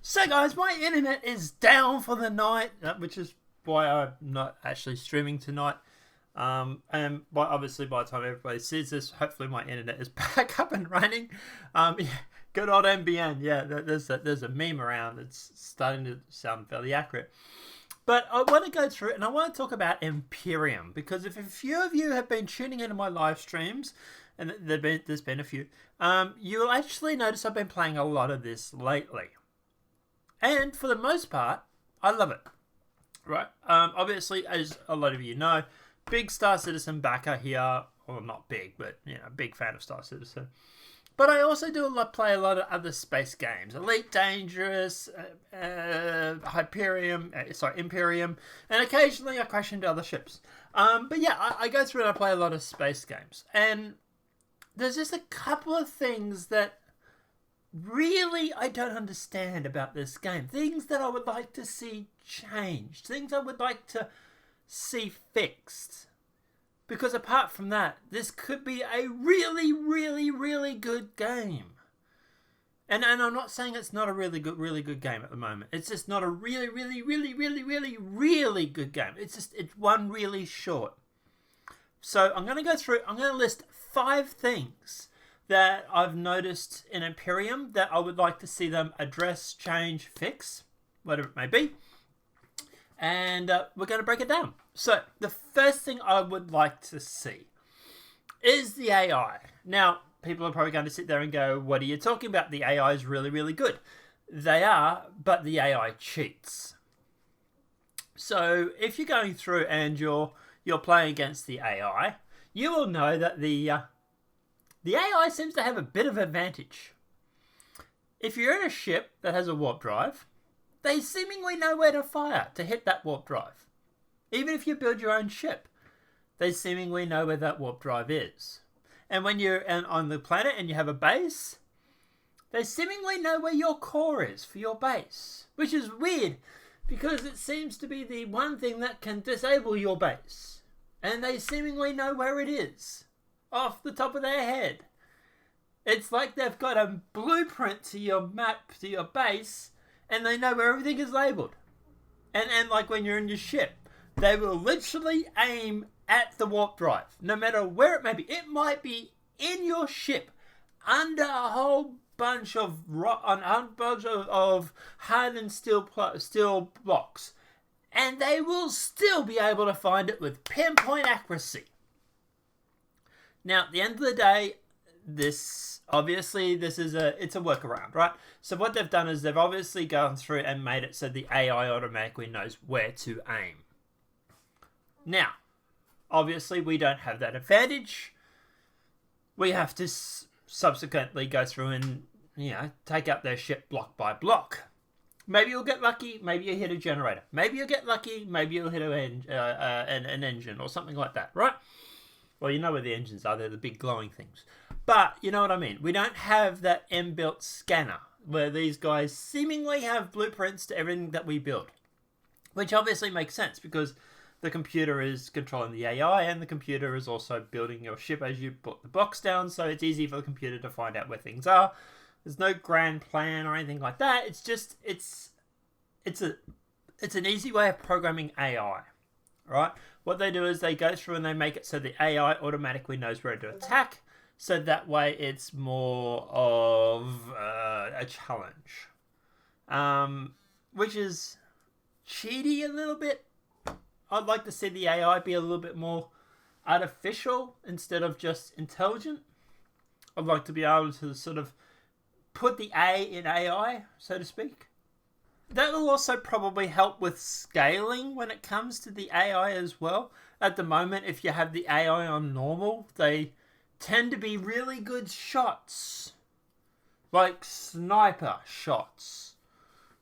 So guys, my internet is down for the night, which is why I'm not actually streaming tonight. Obviously by the time everybody sees this, hopefully my internet is back up and running. Yeah, good old NBN. Yeah, there's a meme around that's starting to sound fairly accurate. But I want to go through it and I want to talk about Empyrion, because if a few of you have been tuning into my live streams, and there's been a few, you'll actually notice I've been playing a lot of this lately. And for the most part, I love it. Right? Obviously, as a lot of you know, big Star Citizen backer here. Well, not big, but big fan of Star Citizen. But I also play a lot of other space games. Elite Dangerous, Empyrion, and occasionally I crash into other ships. But yeah, I go through and I play a lot of space games. And there's just a couple of things that really I don't understand about this game. Things that I would like to see changed. Things I would like to see fixed. Because apart from that, this could be a really, really, really good game. And I'm not saying it's not a really good game at the moment. It's just not a really, really, really, really, really, really good game. It's one really short. So I'm going to go through, I'm going to list 5 things that I've noticed in Empyrion that I would like to see them address, change, fix, whatever it may be. And we're going to break it down. So the first thing I would like to see is the AI. Now, people are probably going to sit there and go, what are you talking about? The AI is really, really good. They are, but the AI cheats. So if you're going through and you're playing against the AI, you will know that the AI seems to have a bit of advantage. If you're in a ship that has a warp drive, they seemingly know where to fire to hit that warp drive. Even if you build your own ship, they seemingly know where that warp drive is. And when you're on the planet and you have a base, they seemingly know where your core is for your base. Which is weird, because it seems to be the one thing that can disable your base. And they seemingly know where it is, off the top of their head. It's like they've got a blueprint to your map, to your base, and they know where everything is labelled. And like when you're in your ship, they will literally aim at the warp drive, no matter where it may be. It might be in your ship, under a whole bunch of hardened steel blocks, and they will still be able to find it with pinpoint accuracy. Now, at the end of the day, it's a workaround, right? So what they've done is they've obviously gone through and made it so the AI automatically knows where to aim. Now, obviously we don't have that advantage. We have to subsequently go through and, take out their ship block by block. Maybe you'll get lucky, maybe you hit a generator. Maybe you'll get lucky, maybe you'll hit an engine or something like that, right? Well, you know where the engines are, they're the big glowing things. But, you know what I mean, we don't have that inbuilt scanner where these guys seemingly have blueprints to everything that we build. Which obviously makes sense, because the computer is controlling the AI and the computer is also building your ship as you put the box down, so it's easy for the computer to find out where things are. There's no grand plan or anything like that. It's just, it's an easy way of programming AI, right? What they do is they go through and they make it so the AI automatically knows where to attack, so that way it's more of a challenge. Which is cheaty a little bit. I'd like to see the AI be a little bit more artificial instead of just intelligent. I'd like to be able to sort of put the A in AI, so to speak. That will also probably help with scaling when it comes to the AI as well. At the moment, if you have the AI on normal, they tend to be really good shots. Like sniper shots.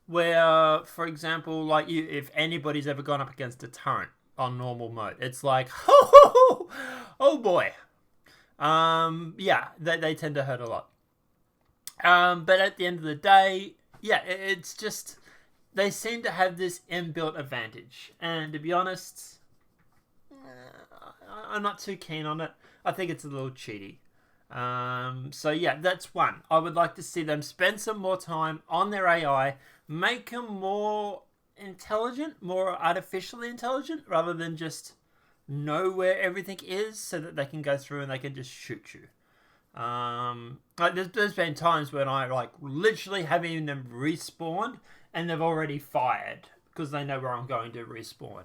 Where, for example, like if anybody's ever gone up against a turret on normal mode, it's like, oh boy. They tend to hurt a lot. But at the end of the day, it's just, they seem to have this inbuilt advantage. And to be honest, I'm not too keen on it. I think it's a little cheaty. So yeah, that's one. I would like to see them spend some more time on their AI, make them more intelligent, more artificially intelligent, rather than just know where everything is, so that they can go through and they can just shoot you. Like there's been times when I like literally having them respawned and they've already fired because they know where I'm going to respawn.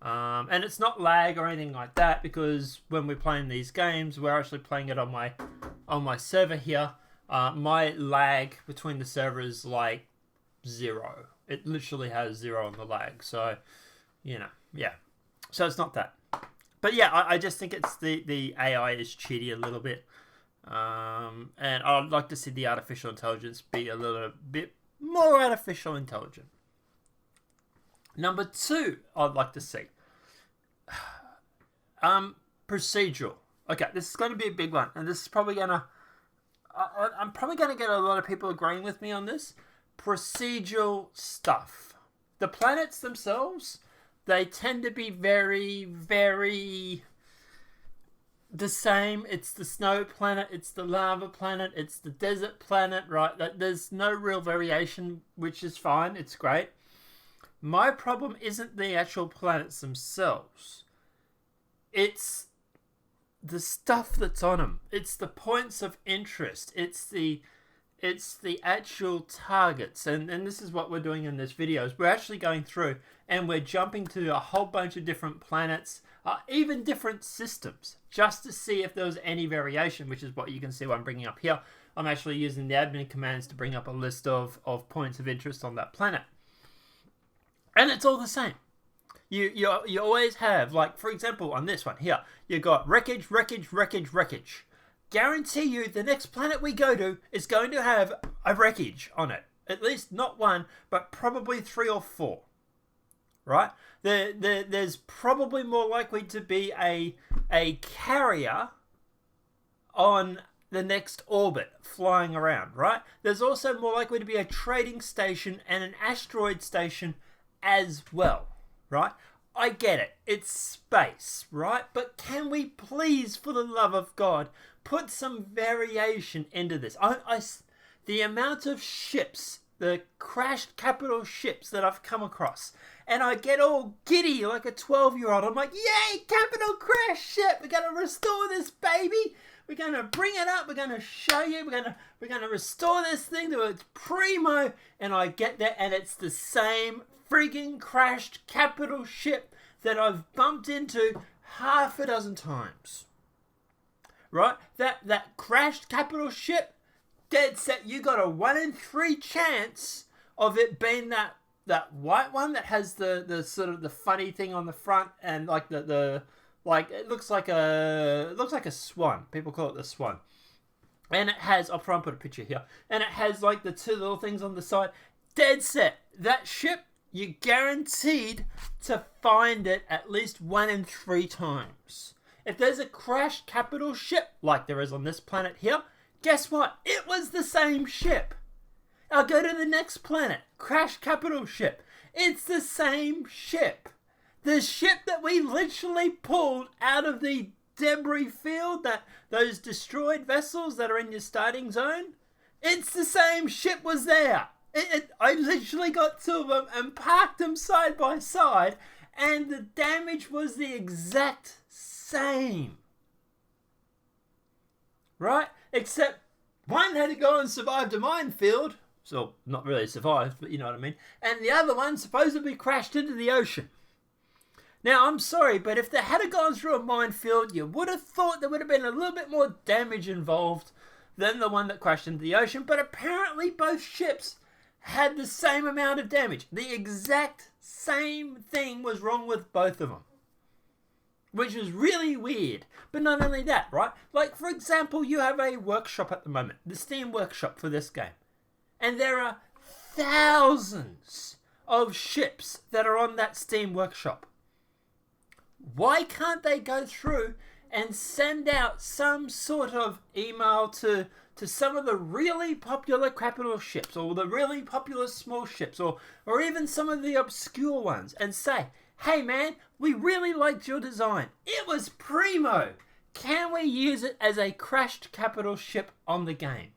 And it's not lag or anything like that, because when we're playing these games, we're actually playing it on my server here. My lag between the servers like 0. It literally has 0 on the lag. So, yeah. So it's not that. But yeah, I just think it's the AI is cheaty a little bit. And I'd like to see the artificial intelligence be a little bit more artificial intelligent. Number 2, I'd like to see procedural. Okay, this is going to be a big one, and this is probably gonna I'm probably going to get a lot of people agreeing with me on this. Procedural stuff. The planets themselves, they tend to be very, very the same. It's the snow planet, it's the lava planet, it's the desert planet, right? There's no real variation, which is fine. It's great. My problem isn't the actual planets themselves. It's the stuff that's on them. It's the points of interest. It's the actual targets. And this is what we're doing in this video. Is we're actually going through and we're jumping to a whole bunch of different planets, even different systems, just to see if there was any variation, which is what you can see what I'm bringing up here. I'm actually using the admin commands to bring up a list of points of interest on that planet. And it's all the same. You always have, like, for example, on this one here, you got wreckage. Guarantee you the next planet we go to is going to have a wreckage on it. At least not one, but probably 3 or 4. Right? There's probably more likely to be a carrier on the next orbit flying around, right? There's also more likely to be a trading station and an asteroid station as well, right? I get it. It's space, right? But can we please, for the love of God, put some variation into this? The amount of ships, the crashed capital ships that I've come across, and I get all giddy like a 12-year-old. I'm like, yay, capital crash ship. We're going to restore this baby. We're going to bring it up. We're going to show you. We're going to restore this thing to its primo. And I get there, and it's the same frigging crashed capital ship that I've bumped into half a dozen times. Right? That crashed capital ship, dead set, you got a 1 in 3 chance of it being that white one that has the sort of the funny thing on the front, and like the like it looks like a swan. People call it the swan. And it has, I'll try and put a picture here, and it has like the 2 little things on the side. Dead set. That ship, you're guaranteed to find it at least 1 in 3 times. If there's a crashed capital ship, like there is on this planet here, guess what? It was the same ship. I'll go to the next planet. Crashed capital ship. It's the same ship. The ship that we literally pulled out of the debris field, those destroyed vessels that are in your starting zone, it's the same ship was there. I literally got 2 of them and parked them side by side, and the damage was the exact same. Right? Except one had to go and survive a minefield. So, not really survived, but you know what I mean. And the other one supposedly crashed into the ocean. Now, I'm sorry, but if they had gone through a minefield, you would have thought there would have been a little bit more damage involved than the one that crashed into the ocean. But apparently both ships had the same amount of damage. The exact same thing was wrong with both of them. Which was really weird. But not only that, right? Like, for example, you have a workshop at the moment. The Steam workshop for this game. And there are thousands of ships that are on that Steam workshop. Why can't they go through and send out some sort of email to some of the really popular capital ships, or the really popular small ships, or even some of the obscure ones, and say, hey man, we really liked your design. It was primo. Can we use it as a crashed capital ship on the game?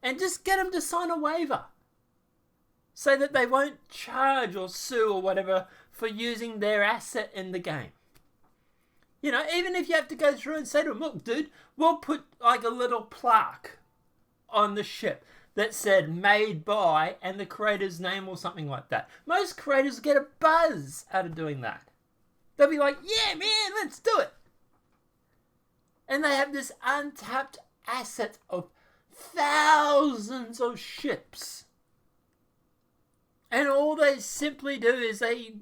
And just get them to sign a waiver. so that they won't charge or sue or whatever for using their asset in the game. You know, even if you have to go through and say to them, look, dude, we'll put like a little plaque on the ship that said made by and the creator's name or something like that. Most creators get a buzz out of doing that. They'll be like, yeah, man, let's do it. And they have this untapped asset of thousands of ships. And all they simply do is they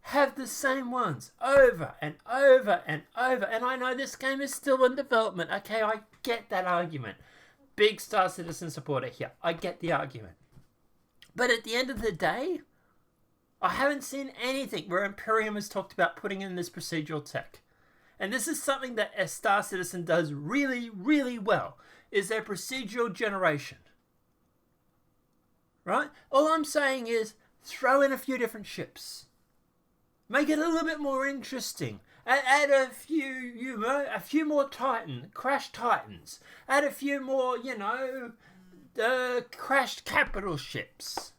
have the same ones over and over and over. And I know this game is still in development. Okay, I get that argument. Big Star Citizen supporter here. I get the argument. But at the end of the day, I haven't seen anything where Empyrion has talked about putting in this procedural tech. And this is something that a Star Citizen does really, really well, is their procedural generation. Right? All I'm saying is throw in a few different ships. Make it a little bit more interesting. Add a few more crashed Titans. Add a few more, crashed capital ships.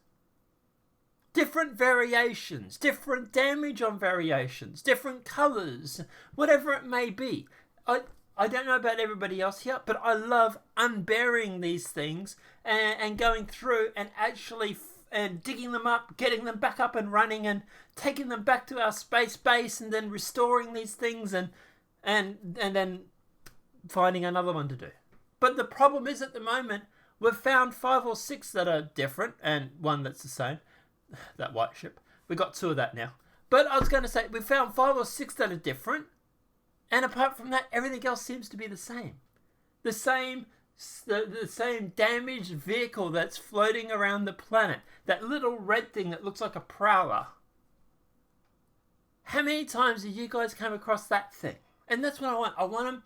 Different variations, different damage on variations, different colours, whatever it may be. I don't know about everybody else here, but I love unburying these things and going through and actually and digging them up, getting them back up and running and taking them back to our space base and then restoring these things and then finding another one to do. But the problem is at the moment, we've found 5 or 6 that are different and one that's the same. That white ship. We got 2 of that now. But I was going to say, we found 5 or 6 that are different. And apart from that, everything else seems to be the same. The same damaged vehicle that's floating around the planet. That little red thing that looks like a prowler. How many times have you guys come across that thing? And that's what I want. I want them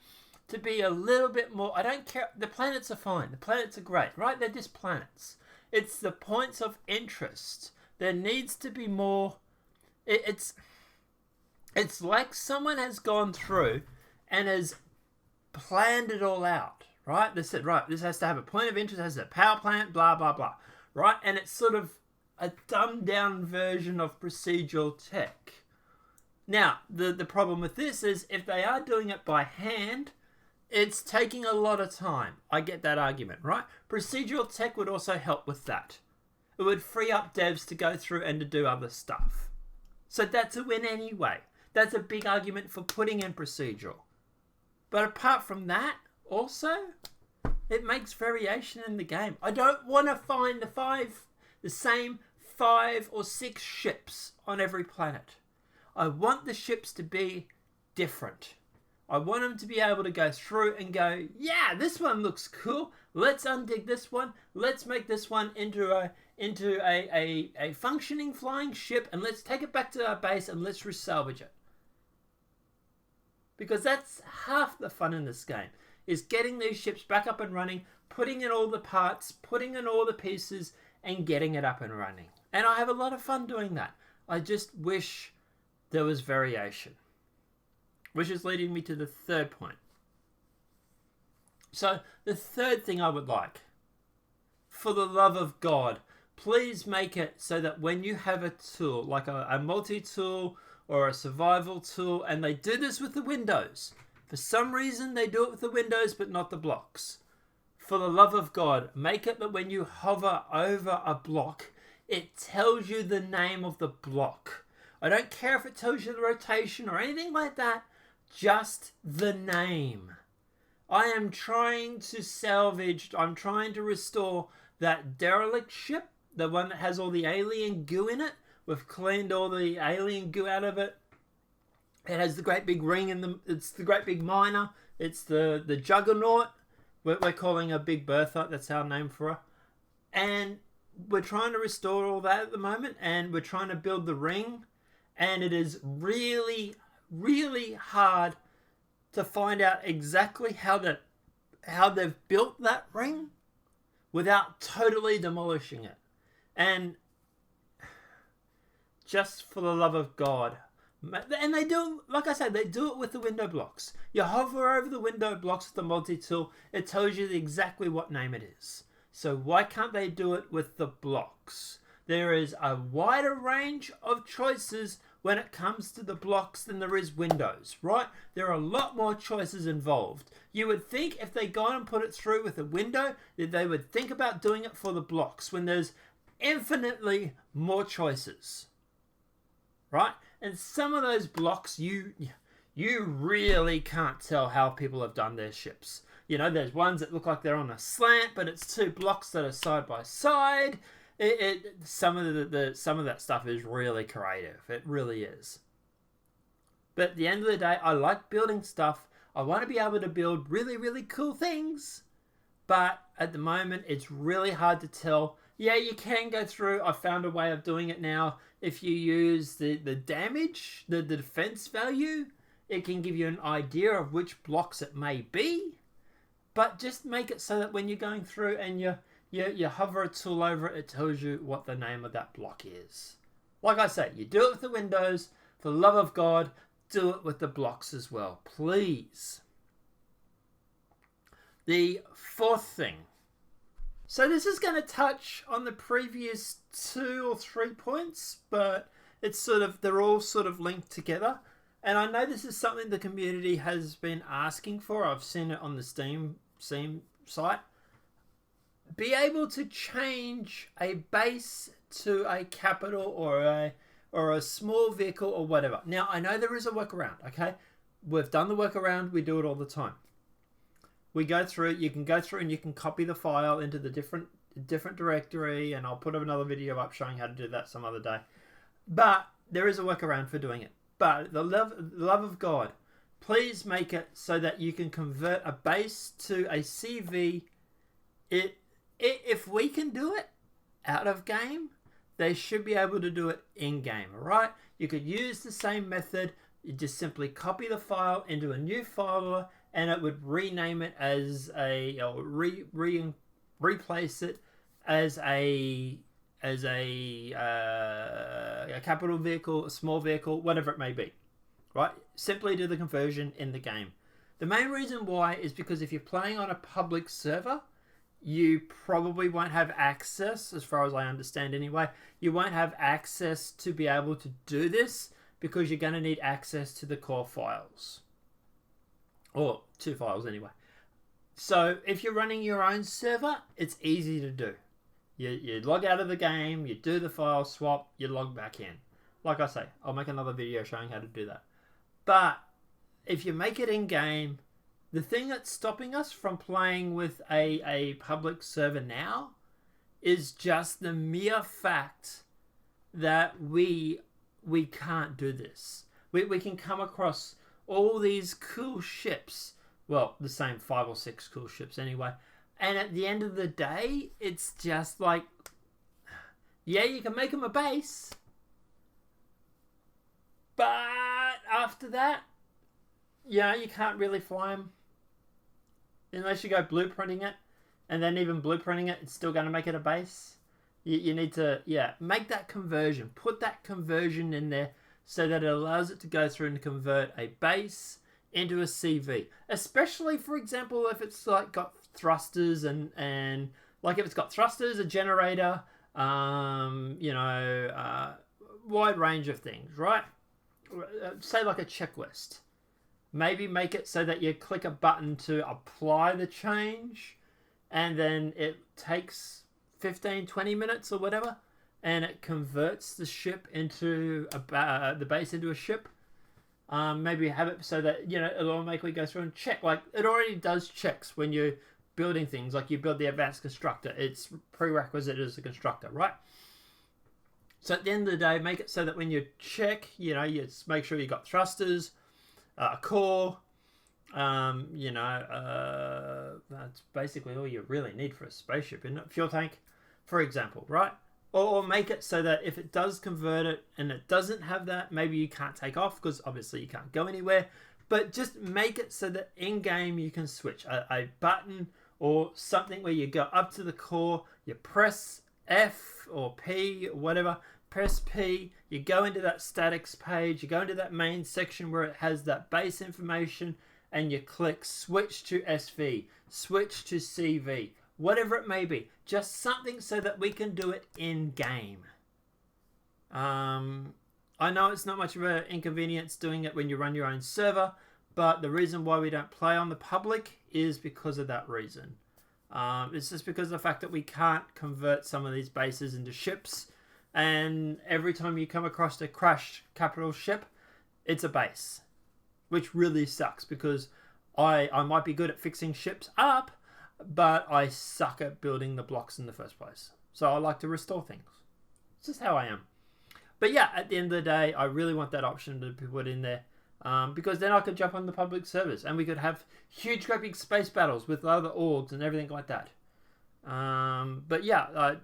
to be a little bit more... I don't care. The planets are fine. The planets are great, right? They're just planets. It's the points of interest. There needs to be more... It's like someone has gone through and has planned it all out, right? They said, right, this has to have a point of interest, has a power plant, blah, blah, blah, right? And it's sort of a dumbed down version of procedural tech. Now, the problem with this is if they are doing it by hand, it's taking a lot of time. I get that argument, right? Procedural tech would also help with that. It would free up devs to go through and to do other stuff. So that's a win anyway. That's a big argument for putting in procedural. But apart from that, also, it makes variation in the game. I don't want to find the same 5 or 6 ships on every planet. I want the ships to be different. I want them to be able to go through and go, yeah, this one looks cool. Let's undig this one. Let's make this one into a functioning flying ship and let's take it back to our base and let's resalvage it. Because that's half the fun in this game, is getting these ships back up and running, putting in all the parts, putting in all the pieces, and getting it up and running. And I have a lot of fun doing that. I just wish there was variation. Which is leading me to the third point. So, the third thing I would like, for the love of God, please make it so that when you have a tool, like a multi-tool or a survival tool, and they do this with the windows. For some reason, they do it with the windows, but not the blocks. For the love of God, make it that when you hover over a block, it tells you the name of the block. I don't care if it tells you the rotation or anything like that, just the name. I am trying to salvage, I'm trying to restore that derelict ship, the one that has all the alien goo in it. We've cleaned all the alien goo out of it. It has the great big ring in the... It's the great big miner. It's the juggernaut. We're calling her Big Bertha. That's our name for her. And we're trying to restore all that at the moment. And we're trying to build the ring. And it is really, really hard to find out exactly how they've built that ring without totally demolishing it. And just for the love of God. And they do, like I said, they do it with the window blocks. You hover over the window blocks with the multi-tool, it tells you exactly what name it is. So why can't they do it with the blocks? There is a wider range of choices when it comes to the blocks than there is windows, right? There are a lot more choices involved. You would think if they go and put it through with a window, that they would think about doing it for the blocks when there's infinitely more choices, right? And some of those blocks, you really can't tell how people have done their ships. You know, there's ones that look like they're on a slant, but it's two blocks that are side by side. Some of that stuff is really creative. It really is. But at the end of the day, I like building stuff. I want to be able to build really, really cool things. But at the moment, it's really hard to tell. Yeah, you can go through. I found a way of doing it now. If you use the damage, the defense value, it can give you an idea of which blocks it may be. But just make it so that when you're going through and you hover a tool over it, it tells you what the name of that block is. Like I say, you do it with the windows. For the love of God, do it with the blocks as well, please. The fourth thing. So this is going to touch on the previous 2 or 3 points, but they're all sort of linked together. And I know this is something the community has been asking for. I've seen it on the Steam site. Be able to change a base to a capital or a small vehicle or whatever. Now, I know there is a workaround, okay? We've done the workaround. We do it all the time. We go through it. You can go through and you can copy the file into the different directory, and I'll put another video up showing how to do that some other day. But there is a workaround for doing it. But the love of God, please make it so that you can convert a base to a CV. If we can do it out of game, they should be able to do it in game, alright? You could use the same method. You just simply copy the file into a new folder, and it would rename it as replace it as a capital vehicle, a small vehicle, whatever it may be, right? Simply do the conversion in the game. The main reason why is because if you're playing on a public server, you probably won't have access, as far as I understand anyway, you won't have access to be able to do this because you're going to need access to the core files. Or 2 files anyway. So if you're running your own server, it's easy to do. You log out of the game, you do the file swap, you log back in. Like I say, I'll make another video showing how to do that. But if you make it in game, the thing that's stopping us from playing with a public server now is just the mere fact that we can't do this. We can come across all these cool ships. Well, the same 5 or 6 cool ships anyway. And at the end of the day, it's just like, yeah, you can make them a base. But after that, yeah, you can't really fly them. Unless you go blueprinting it. And then even blueprinting it, it's still going to make it a base. You need to, make that conversion. Put that conversion in there so that it allows it to go through and convert a base into a CV. Especially, for example, if it's like got thrusters and like if it's got thrusters, a generator, wide range of things, right? Say like a checklist. Maybe make it so that you click a button to apply the change, and then it takes 15-20 minutes or whatever, and it converts the ship into the base into a ship. Maybe have it so that it automatically goes through and check. Like it already does checks when you're building things. Like you build the advanced constructor, it's prerequisite as a constructor, right? So at the end of the day, make it so that when you check, you make sure you got thrusters, a core, that's basically all you really need for a spaceship, isn't it? Fuel tank, for example, right? Or make it so that if it does convert it and it doesn't have that, maybe you can't take off because obviously you can't go anywhere. But just make it so that in-game you can switch a button or something where you go up to the core, you press F or P or whatever, press P, you go into that statics page, you go into that main section where it has that base information, and you click switch to SV, switch to CV, whatever it may be. Just something so that we can do it in game. I know it's not much of an inconvenience doing it when you run your own server, but the reason why we don't play on the public is because of that reason. It's just because of the fact that we can't convert some of these bases into ships, and every time you come across a crashed capital ship, it's a base, which really sucks because I might be good at fixing ships up, but I suck at building the blocks in the first place. So I like to restore things. It's just how I am. But yeah, at the end of the day, I really want that option to be put in there. Because then I could jump on the public servers and we could have huge great big space battles with other orgs and everything like that. But yeah,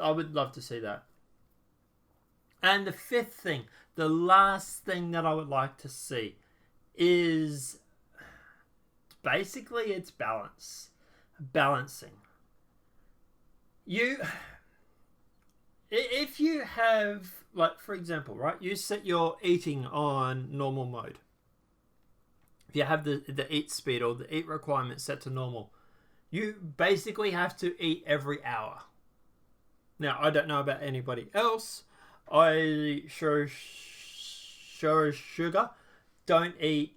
I would love to see that. And the fifth thing, the last thing that I would like to see is basically it's balancing. If you have, like, for example, right, you set your eating on normal mode. If you have the eat speed or the eat requirement set to normal, you basically have to eat every hour. Now, I don't know about anybody else. I sure as sugar don't eat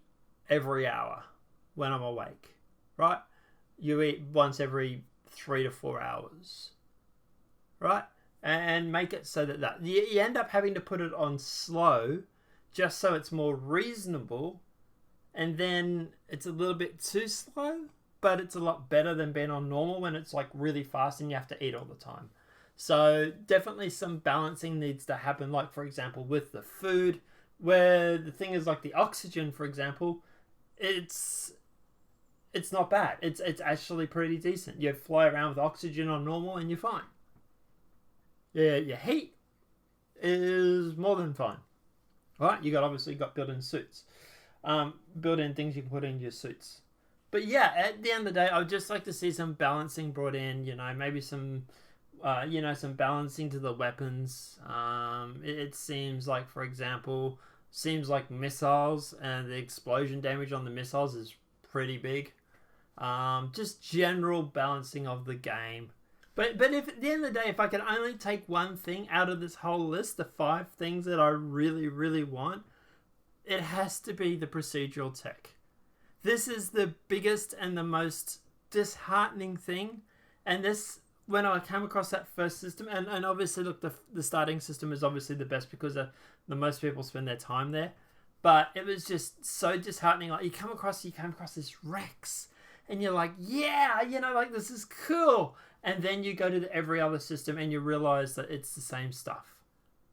every hour when I'm awake, right? You eat once every 3 to 4 hours, right? And make it so that you end up having to put it on slow just so it's more reasonable, and then it's a little bit too slow, but it's a lot better than being on normal when it's like really fast and you have to eat all the time. So definitely some balancing needs to happen, like for example with the food, where the thing is like the oxygen, for example, it's not bad. It's actually pretty decent. You fly around with oxygen on normal and you're fine. Yeah, your heat is more than fine. Right? You obviously got built-in suits. Built-in things you can put in your suits. But yeah, at the end of the day, I would just like to see some balancing brought in, maybe some some balancing to the weapons. It seems like, for example, missiles and the explosion damage on the missiles is pretty big. Just general balancing of the game. But if at the end of the day, if I can only take one thing out of this whole list, the 5 things that I really, really want, it has to be the procedural tech. This is the biggest and the most disheartening thing. And this, when I came across that first system, and obviously, look, the starting system is obviously the best because the most people spend their time there. But it was just so disheartening. Like, you came across this Rex, and you're like, yeah, like, this is cool. And then you go to every other system and you realize that it's the same stuff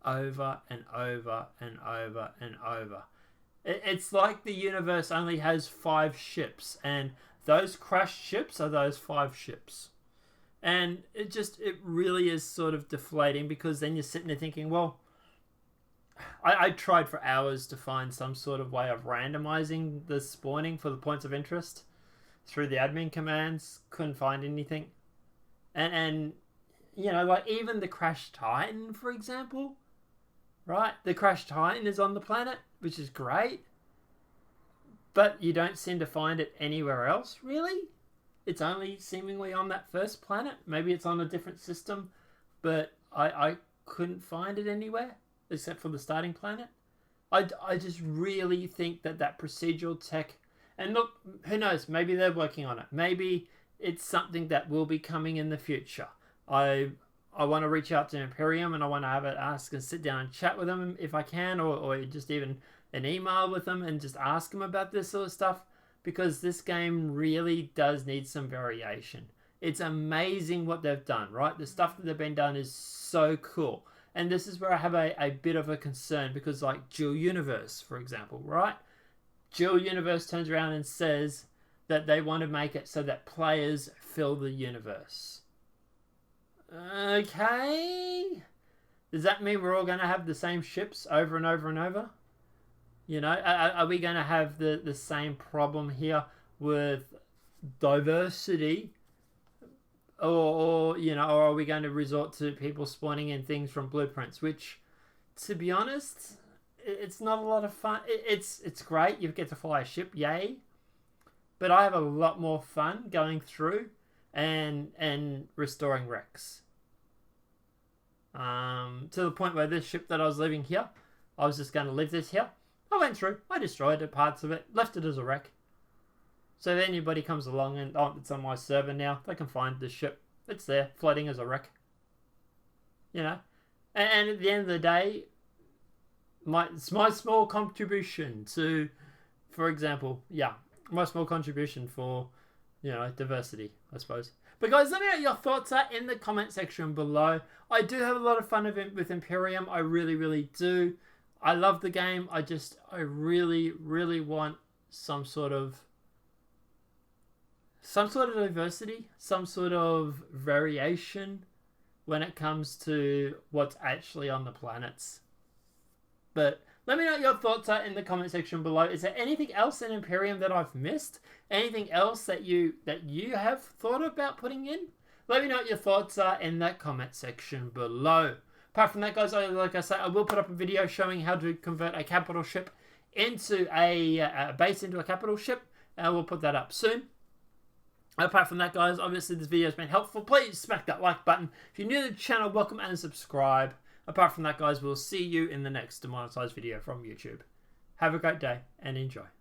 over and over and over and over. It's like the universe only has 5 ships, and those crashed ships are those 5 ships. And it really is sort of deflating, because then you're sitting there thinking, well, I tried for hours to find some sort of way of randomizing the spawning for the points of interest through the admin commands. Couldn't find anything. And like even the Crash Titan, for example, right? The Crash Titan is on the planet, which is great, but you don't seem to find it anywhere else, really. It's only seemingly on that first planet. Maybe it's on a different system, but I couldn't find it anywhere except for the starting planet. I just really think that procedural tech, and look, who knows, maybe they're working on it. Maybe it's something that will be coming in the future. I want to reach out to Empyrion, and I want to have it ask and sit down and chat with them if I can, or just even an email with them and just ask them about this sort of stuff, because this game really does need some variation. It's amazing what they've done, right? The stuff that they've been done is so cool. And this is where I have a bit of a concern, because like Dual Universe, for example, right? Dual Universe turns around and says that they want to make it so that players fill the universe. Okay. Does that mean we're all going to have the same ships over and over and over? Are we going to have the same problem here with diversity? Or are we going to resort to people spawning in things from blueprints, which, to be honest, it's not a lot of fun. It's great. You get to fly a ship. Yay. But I have a lot more fun going through and restoring wrecks. To the point where this ship that I was leaving here, I was just going to leave this here. I went through, I destroyed it, parts of it, left it as a wreck. So then anybody comes along and, oh, it's on my server now, they can find the ship. It's there, floating as a wreck. You know? And at the end of the day, it's my small contribution to, for example, my small contribution for, diversity, I suppose. But guys, let me know what your thoughts are in the comment section below. I do have a lot of fun with Empyrion. I really, really do. I love the game. I really, really want some sort of diversity, some sort of variation when it comes to what's actually on the planets. But let me know what your thoughts are in the comment section below. Is there anything else in Empyrion that I've missed? Anything else that you have thought about putting in? Let me know what your thoughts are in that comment section below. Apart from that, guys, like I said, I will put up a video showing how to convert a capital ship into a base into a capital ship. And we'll put that up soon. Apart from that, guys, obviously this video has been helpful. Please smack that like button. If you're new to the channel, welcome and subscribe. Apart from that, guys, we'll see you in the next demonetized video from YouTube. Have a great day and enjoy.